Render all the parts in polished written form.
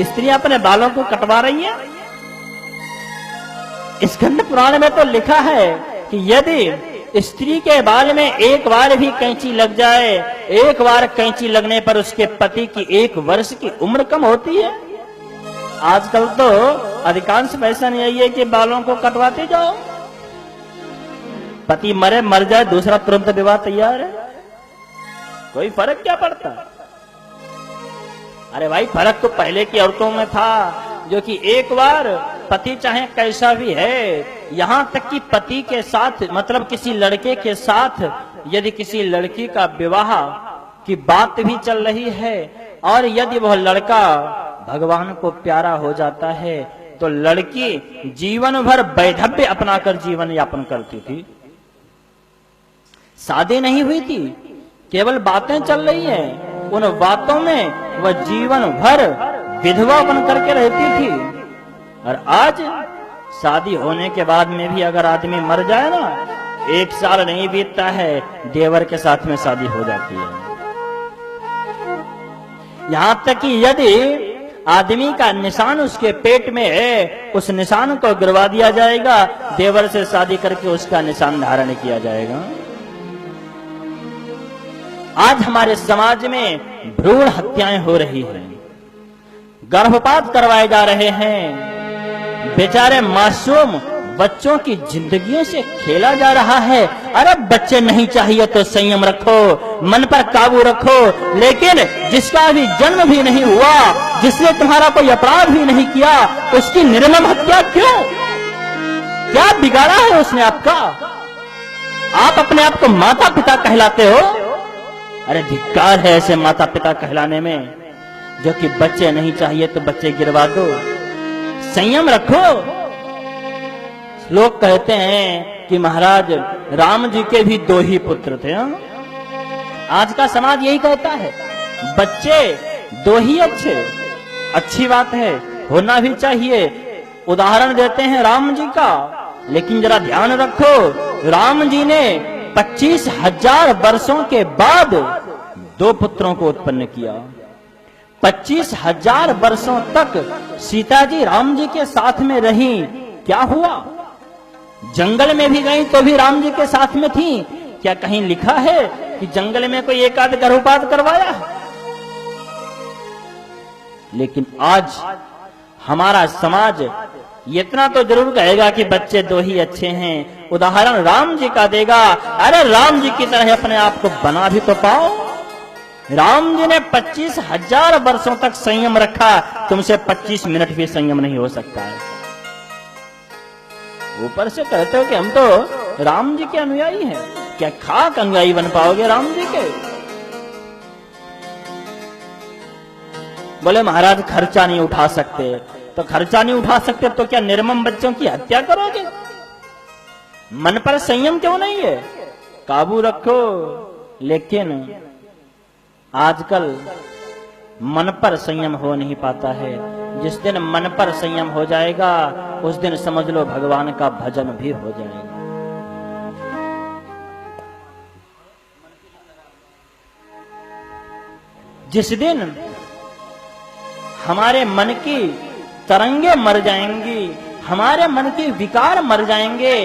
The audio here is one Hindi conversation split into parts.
स्त्रियां अपने बालों को कटवा रही हैं। स्कंद पुराण में तो लिखा है कि यदि स्त्री के बाल में एक बार भी कैंची लग जाए, एक बार कैंची लगने पर उसके पति की 1 वर्ष की उम्र कम होती है। आजकल तो अधिकांश फैशन यही है कि बालों को कटवाते जाओ, पति मरे मर जाए दूसरा तुरंत विवाह तैयार है, कोई फर्क क्या पड़ता। अरे भाई फर्क तो पहले की औरतों में था, जो कि एक बार पति चाहे कैसा भी है, यहां तक कि पति के साथ मतलब किसी लड़के के साथ यदि किसी लड़की का विवाह की बात भी चल रही है और यदि वह लड़का भगवान को प्यारा हो जाता है तो लड़की जीवन भर वैधव्य अपनाकर जीवन यापन करती थी। शादी नहीं हुई थी, केवल बातें चल रही हैं, उन बातों में वह जीवन भर विधवा बन करके रहती थी। और आज शादी होने के बाद में भी अगर आदमी मर जाए ना, 1 साल नहीं बीतता है देवर के साथ में शादी हो जाती है। यहां तक कि यदि आदमी का निशान उसके पेट में है, उस निशान को गिरवा दिया जाएगा, देवर से शादी करके उसका निशान धारण किया जाएगा। आज हमारे समाज में भ्रूण हत्याएं हो रही हैं, गर्भपात करवाए जा रहे हैं, बेचारे मासूम बच्चों की जिंदगियों से खेला जा रहा है। अरे बच्चे नहीं चाहिए तो संयम रखो, मन पर काबू रखो, लेकिन जिसका अभी जन्म भी नहीं हुआ, जिसने तुम्हारा कोई अपराध भी नहीं किया, उसकी निर्मम हत्या क्यों? क्या बिगाड़ा है उसने आपका? आप अपने आप को माता पिता कहलाते हो। अरे धिक्कार है ऐसे माता पिता कहलाने में, जो कि बच्चे नहीं चाहिए तो बच्चे गिरवा दो, संयम रखो। लोग कहते हैं कि महाराज राम जी के भी 2 ही पुत्र थे। आज का समाज यही कहता है, बच्चे 2 ही अच्छी बात है, होना भी चाहिए। उदाहरण देते हैं राम जी का, लेकिन जरा ध्यान रखो, राम जी ने 25,000 वर्षों के बाद 2 पुत्रों को उत्पन्न किया। 25,000 वर्षों तक सीता जी राम जी के साथ में रही, क्या हुआ? जंगल में भी गई तो भी राम जी के साथ में थी। क्या कहीं लिखा है कि जंगल में कोई एक आध गर्भपात करवाया? लेकिन आज हमारा समाज इतना तो जरूर कहेगा कि बच्चे 2 ही अच्छे हैं, उदाहरण राम जी का देगा। अरे राम जी की तरह अपने आप को बना भी तो पाओ। राम जी ने 25,000 वर्षों तक संयम रखा, तुमसे 25 मिनट भी संयम नहीं हो सकता है। ऊपर से कहते हो कि हम तो राम जी के अनुयायी हैं, क्या खाक अनुयायी बन पाओगे राम जी के? बोले महाराज खर्चा नहीं उठा सकते, तो खर्चा नहीं उठा सकते तो क्या निर्मम बच्चों की हत्या करोगे? मन पर संयम क्यों नहीं है? काबू रखो। लेकिन आजकल मन पर संयम हो नहीं पाता है। जिस दिन मन पर संयम हो जाएगा, उस दिन समझ लो भगवान का भजन भी हो जाएगा। जिस दिन हमारे मन की तरंगे मर जाएंगी, हमारे मन के विकार मर जाएंगे,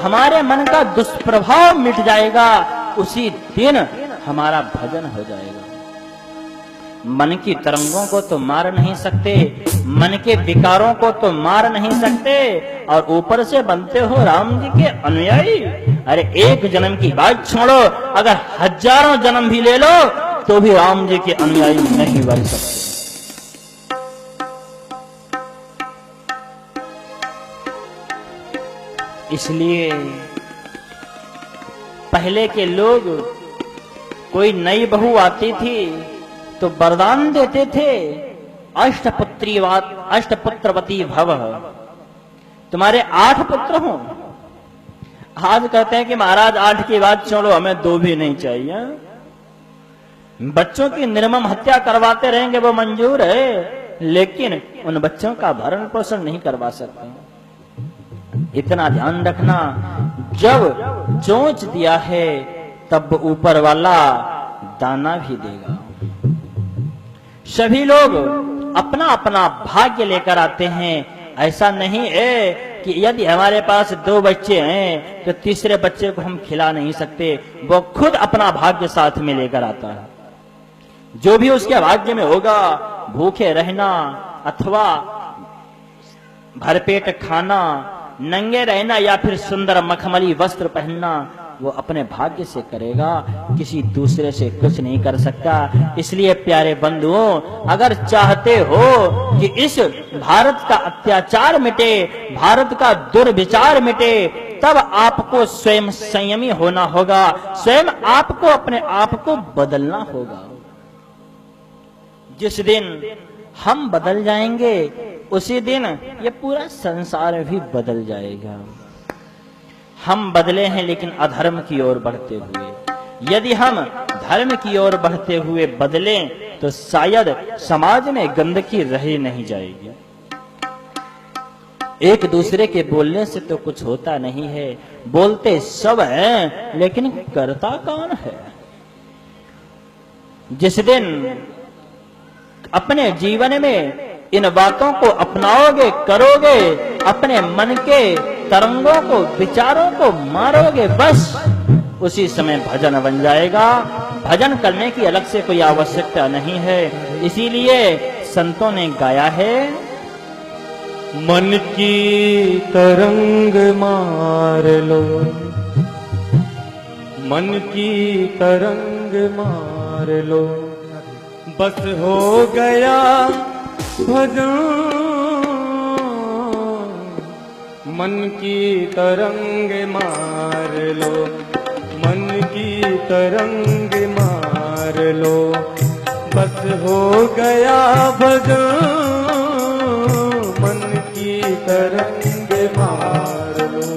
हमारे मन का दुष्प्रभाव मिट जाएगा, उसी दिन हमारा भजन हो जाएगा। मन की तरंगों को तो मार नहीं सकते, मन के विकारों को तो मार नहीं सकते, और ऊपर से बनते हो राम जी के अनुयायी। अरे 1 जन्म की बात छोड़ो, अगर हजारों जन्म भी ले लो तो भी राम जी के अनुयायी नहीं बन सकते। इसलिए पहले के लोग, कोई नई बहू आती थी तो वरदान देते थे, अष्टपुत्रवती भव, तुम्हारे 8 पुत्र हों। आज कहते हैं कि महाराज 8 की बात छोड़ो, हमें 2 भी नहीं चाहिए। बच्चों की निर्मम हत्या करवाते रहेंगे वो मंजूर है, लेकिन उन बच्चों का भरण पोषण नहीं करवा सकते। इतना ध्यान रखना, जब चोंच दिया है तब ऊपर वाला दाना भी देगा। सभी लोग अपना अपना भाग्य लेकर आते हैं। ऐसा नहीं है कि यदि हमारे पास 2 बच्चे हैं तो तीसरे बच्चे को हम खिला नहीं सकते। वो खुद अपना भाग्य साथ में लेकर आता है। जो भी उसके भाग्य में होगा, भूखे रहना अथवा भरपेट खाना, नंगे रहना या फिर सुंदर मखमली वस्त्र पहनना, वो अपने भाग्य से करेगा, किसी दूसरे से कुछ नहीं कर सकता। इसलिए प्यारे बंधुओं, अगर चाहते हो कि इस भारत का अत्याचार मिटे, भारत का दुर्विचार मिटे, तब आपको स्वयं संयमी होना होगा, स्वयं आपको अपने आप को बदलना होगा। जिस दिन हम बदल जाएंगे उसी दिन ये पूरा संसार भी बदल जाएगा। हम बदले हैं लेकिन अधर्म की ओर बढ़ते हुए। यदि हम धर्म की ओर बढ़ते हुए बदलें तो शायद समाज में गंदगी रह नहीं जाएगी। एक दूसरे के बोलने से तो कुछ होता नहीं है, बोलते सब हैं लेकिन करता कौन है। जिस दिन अपने जीवन में इन बातों को अपनाओगे, करोगे, अपने मन के तरंगों को, विचारों को मारोगे, बस उसी समय भजन बन जाएगा। भजन करने की अलग से कोई आवश्यकता नहीं है। इसीलिए संतों ने गाया है, मन की तरंग मार लो, मन की तरंग मार लो, बस हो गया भजन। मन की तरंग मार लो, मन की तरंग मार लो, बस हो गया भजन। मन की तरंग मार लो,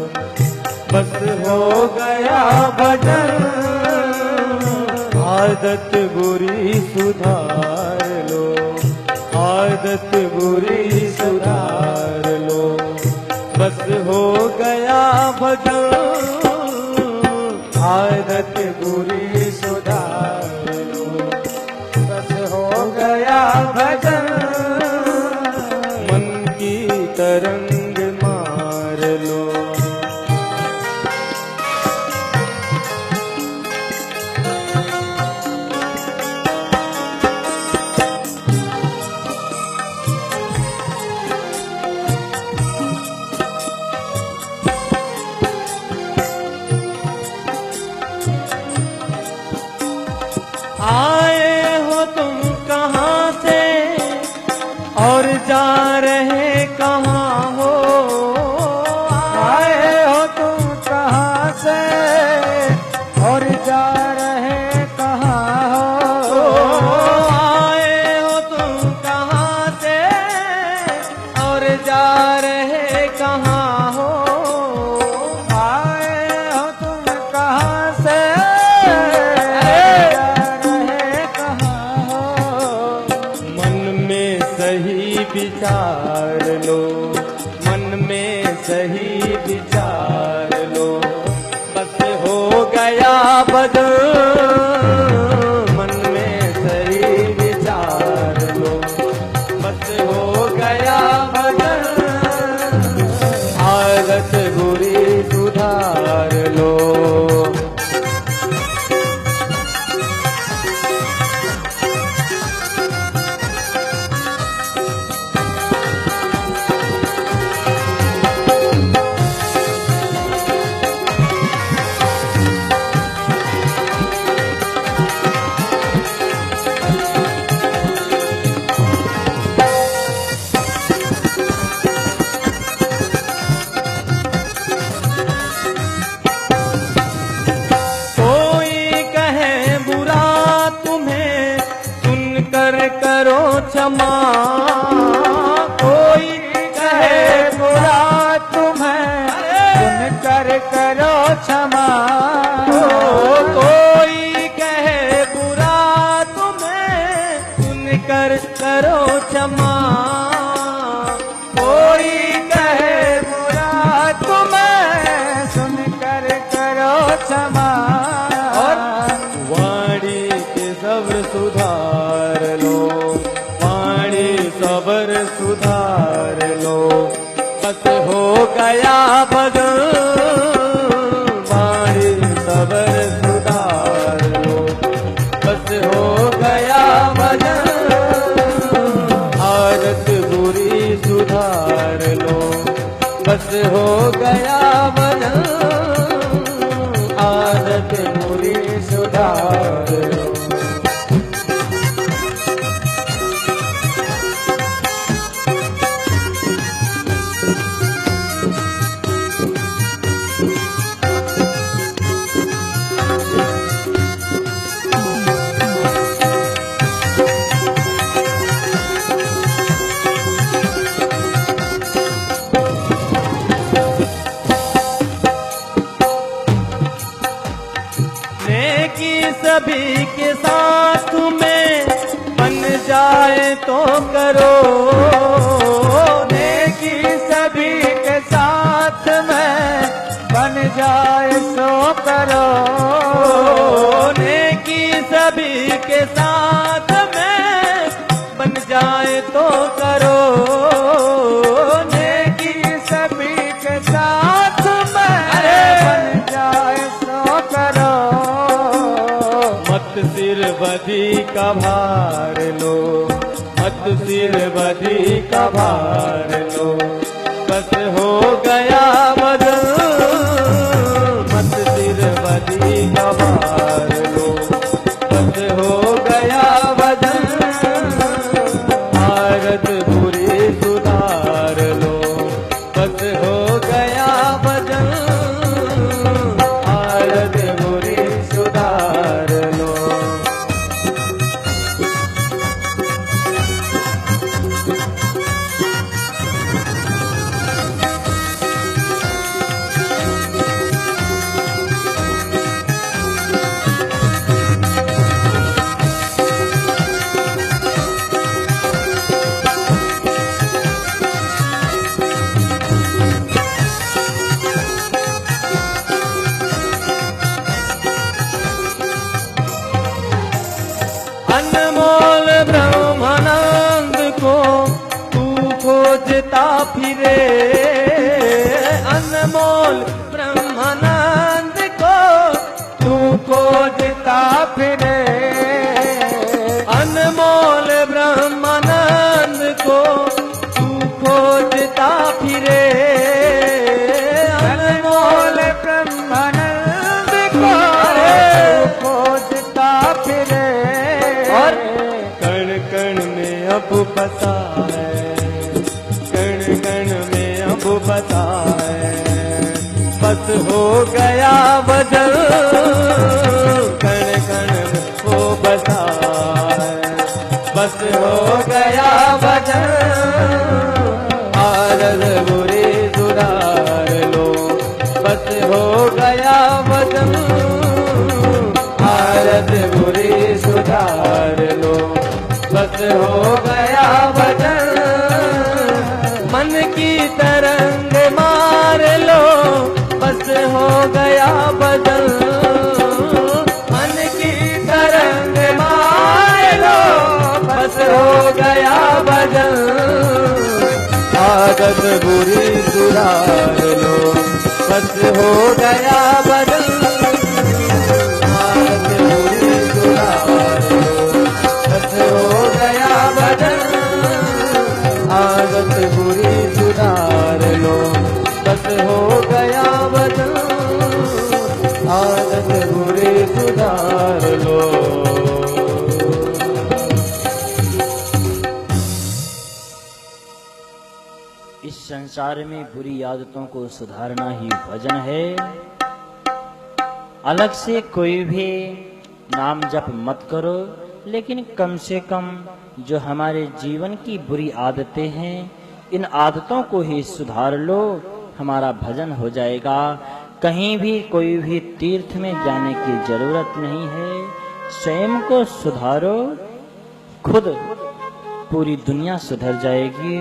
बस हो गया भजन। आदत बुरी सुधार लो, आदत बुरी सुधार लो, बस हो गया भजन। आदत बुरी सुधार लो, बस हो गया भजन। मन की तरंग मार लो। आए हो तुम कहाँ से और जा रहे कहाँ हो। आए हो तुम कहाँ से और जा रहे कहाँ हो। आए हो तुम कहाँ से और जा रहे कहाँ हो। आए हो तुम कहाँ से विचार लो, मन में सही विचार लो, बस हो गया भजन। मन में सही विचार लो, बस हो गया भजन। आदत बुरी सुधार लो। करो क्षमा, कोई कहे बुरा तुम्हें सुनकर करो क्षमा। कोई कहे बुरा तुम्हें सुनकर करो क्षमा। कोई कहे बुरा तुम्हें सुनकर करो क्षमा। और वाणी के सब सुधार लो, सबर सुधार लो, बस हो गया भजन। वाणी सबर सुधार लो, बस हो गया भजन। आदत बुरी सुधार लो, बस हो गया भजन। आदत बुरी सुधार लो। नेकी सभी के साथ में बन जाए तो करो, नेकी सभी के साथ में बन जाए तो करो, नेकी सभी के साथ में बन जाए तो करो, नेकी सभी के साथ में बन जाए तो करो। मत सिर बदी का भार लो, मत सिर बदी का भार लो, बस हो गया भजन। मत सिर बदी का भार लो, बस हो गया भजन। आदत बुरी सुधार लो, बस हो गया भजन। आदत बुरी सुधार लो। अनमोल ब्रह्मानंद को तू खोजता फिरे, अनमोल ब्रह्मानंद को तू खोजता फिरे, अनमोल ब्रह्मानंद को तू खोजता फिरे, अनमोल ब्रह्मानंद को खोजता फिरे। और कण कण में अब बसा है, कण कण में अब बसा है, बस हो गया भजन। कण कण में वो बसा है, बस हो गया भजन। आदत बुरी सुधार लो, बस हो गया भजन। आदत बुरी सुधार लो, बस हो गया भजन। मन की तरंग मार लो, बस हो गया भजन। मन की तरंग मार लो, बस हो गया भजन। आदत बुरी सुधार लो, बस हो गया भजन। आदत बुरी सुधार लो, बस हो गया भजन। आदत बुरी सुधार लो। इस संसार में बुरी आदतों को सुधारना ही भजन है। अलग से कोई भी नाम जप मत करो, लेकिन कम से कम जो हमारे जीवन की बुरी आदतें हैं, इन आदतों को ही सुधार लो, हमारा भजन हो जाएगा। कहीं भी कोई भी तीर्थ में जाने की जरूरत नहीं है। स्वयं को सुधारो, खुद पूरी दुनिया सुधर जाएगी।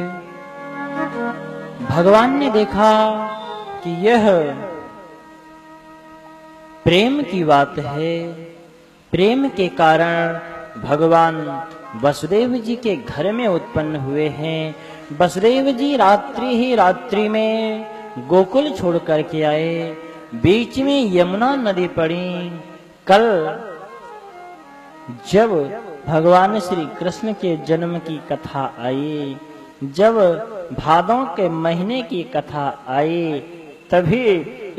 भगवान ने देखा कि यह प्रेम की बात है, प्रेम के कारण भगवान वसुदेव जी के घर में उत्पन्न हुए हैं। वसुदेव जी रात्रि ही रात्रि में गोकुल छोड़ करके आए, बीच में यमुना नदी पड़ी। कल जब भगवान श्री कृष्ण के जन्म की कथा आई, जब भादों के महीने की कथा आई, तभी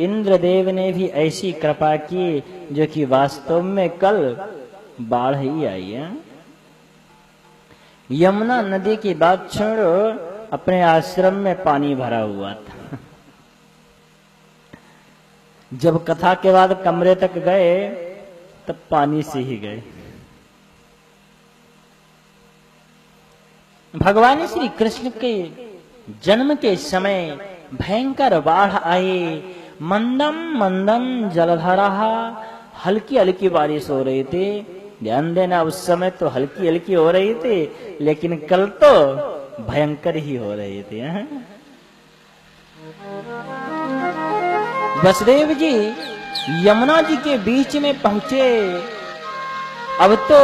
इंद्रदेव ने भी ऐसी कृपा की जो कि वास्तव में कल बाढ़ ही आई है। यमुना नदी की बात छोड़ो, अपने आश्रम में पानी भरा हुआ था। जब कथा के बाद कमरे तक गए तब पानी से ही गए। भगवान श्री कृष्ण के जन्म के समय भयंकर बाढ़ आई। मंदम मंदम जलधारा, हल्की हल्की बारिश हो रही थी। ध्यान देना, उस समय तो हल्की हल्की हो रही थी, लेकिन कल तो भयंकर ही हो रही थी। वसुदेव जी यमुना जी के बीच में पहुंचे। अब तो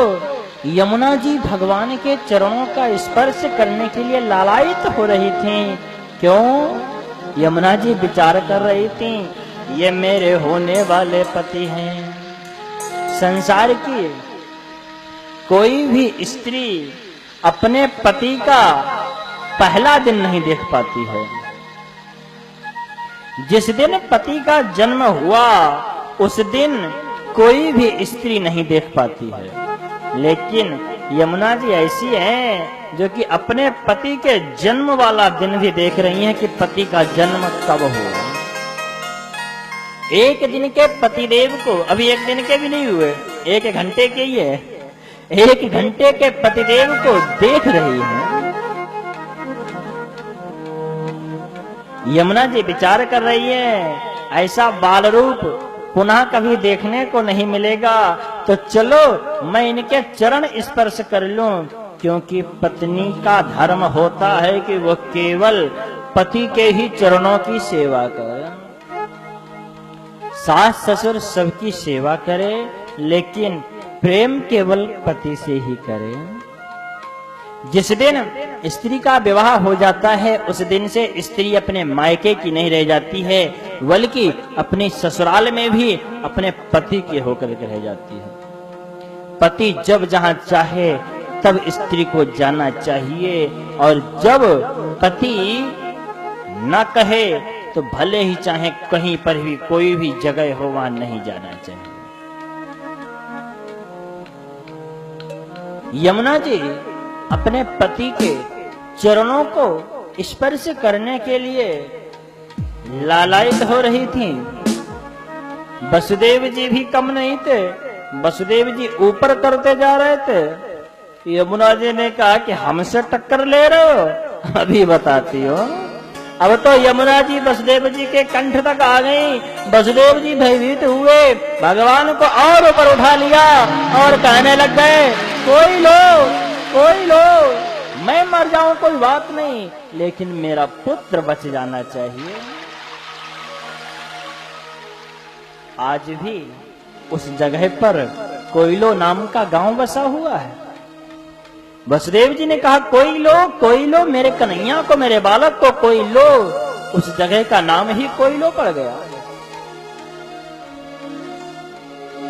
यमुना जी भगवान के चरणों का स्पर्श करने के लिए लालायित हो रही थी। क्यों? यमुना जी विचार कर रही थी, ये मेरे होने वाले पति हैं। संसार की कोई भी स्त्री अपने पति का पहला दिन नहीं देख पाती है। जिस दिन पति का जन्म हुआ उस दिन कोई भी स्त्री नहीं देख पाती है, लेकिन यमुना जी ऐसी हैं जो कि अपने पति के जन्म वाला दिन भी देख रही हैं कि पति का जन्म कब हुआ। एक दिन के पतिदेव को, अभी एक दिन के भी नहीं हुए, एक घंटे के ही है, एक घंटे के पतिदेव को देख रही हैं। यमुना जी विचार कर रही है, ऐसा बाल रूप पुनः कभी देखने को नहीं मिलेगा, तो चलो मैं इनके चरण स्पर्श कर लूं, क्योंकि पत्नी का धर्म होता है कि वो केवल पति के ही चरणों की सेवा करे। सास ससुर सबकी सेवा करे, लेकिन प्रेम केवल पति से ही करे। जिस दिन स्त्री का विवाह हो जाता है उस दिन से स्त्री अपने मायके की नहीं रह जाती है, बल्कि अपने ससुराल में भी अपने पति के होकर के रह जाती है। पति जब जहां चाहे तब स्त्री को जाना चाहिए, और जब पति न कहे तो भले ही चाहे कहीं पर भी कोई भी जगह हो वहां नहीं जाना चाहिए। यमुना जी अपने पति के चरणों को स्पर्श करने के लिए लालायित हो रही थी। वसुदेव जी भी कम नहीं थे, वसुदेव जी ऊपर करते जा रहे थे। यमुना जी ने कहा कि हमसे टक्कर ले रहे हो, अभी बताती हो। अब तो यमुना जी वसुदेव जी के कंठ तक आ गई। वसुदेव जी भयभीत हुए, भगवान को और ऊपर उठा लिया और कहने लग गए, कोई लो, मैं मर जाऊं कोई बात नहीं, लेकिन मेरा पुत्र बच जाना चाहिए। आज भी उस जगह पर कोयलो नाम का गांव बसा हुआ है। वसुदेव जी ने कहा, कोई लो मेरे कन्हैया को, मेरे बालक को कोई लो। उस जगह का नाम ही कोयलो पड़ गया।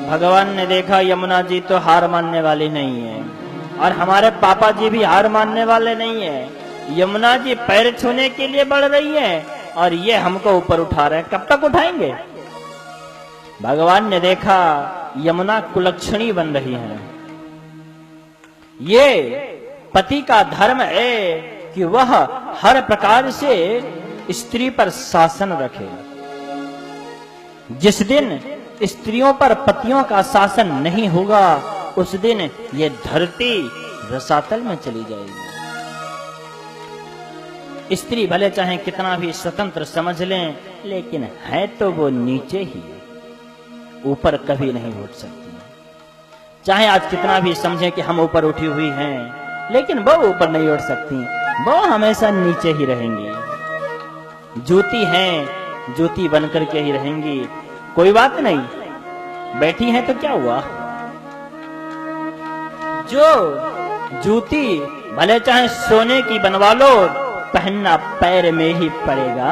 भगवान ने देखा यमुना जी तो हार मानने वाली नहीं है, और हमारे पापा जी भी हार मानने वाले नहीं है। यमुना जी पैर छूने के लिए बढ़ रही है और ये हमको ऊपर उठा रहे हैं, कब तक उठाएंगे? भगवान ने देखा यमुना कुलक्षणी बन रही है। ये पति का धर्म है कि वह हर प्रकार से स्त्री पर शासन रखे। जिस दिन स्त्रियों पर पतियों का शासन नहीं होगा उस दिन ये धरती रसातल में चली जाएगी। स्त्री भले चाहे कितना भी स्वतंत्र समझ लें, लेकिन है तो वो नीचे ही, ऊपर कभी नहीं उठ सकती। चाहे आज कितना भी समझें कि हम ऊपर उठी हुई हैं, लेकिन वो ऊपर नहीं उठ सकती, वो हमेशा नीचे ही रहेंगी। जूती हैं, जूती बनकर के ही रहेंगी। कोई बात नहीं, बैठी हैं तो क्या हुआ। जो जूती भले चाहे सोने की बनवा लो, पहनना पैर में ही पड़ेगा।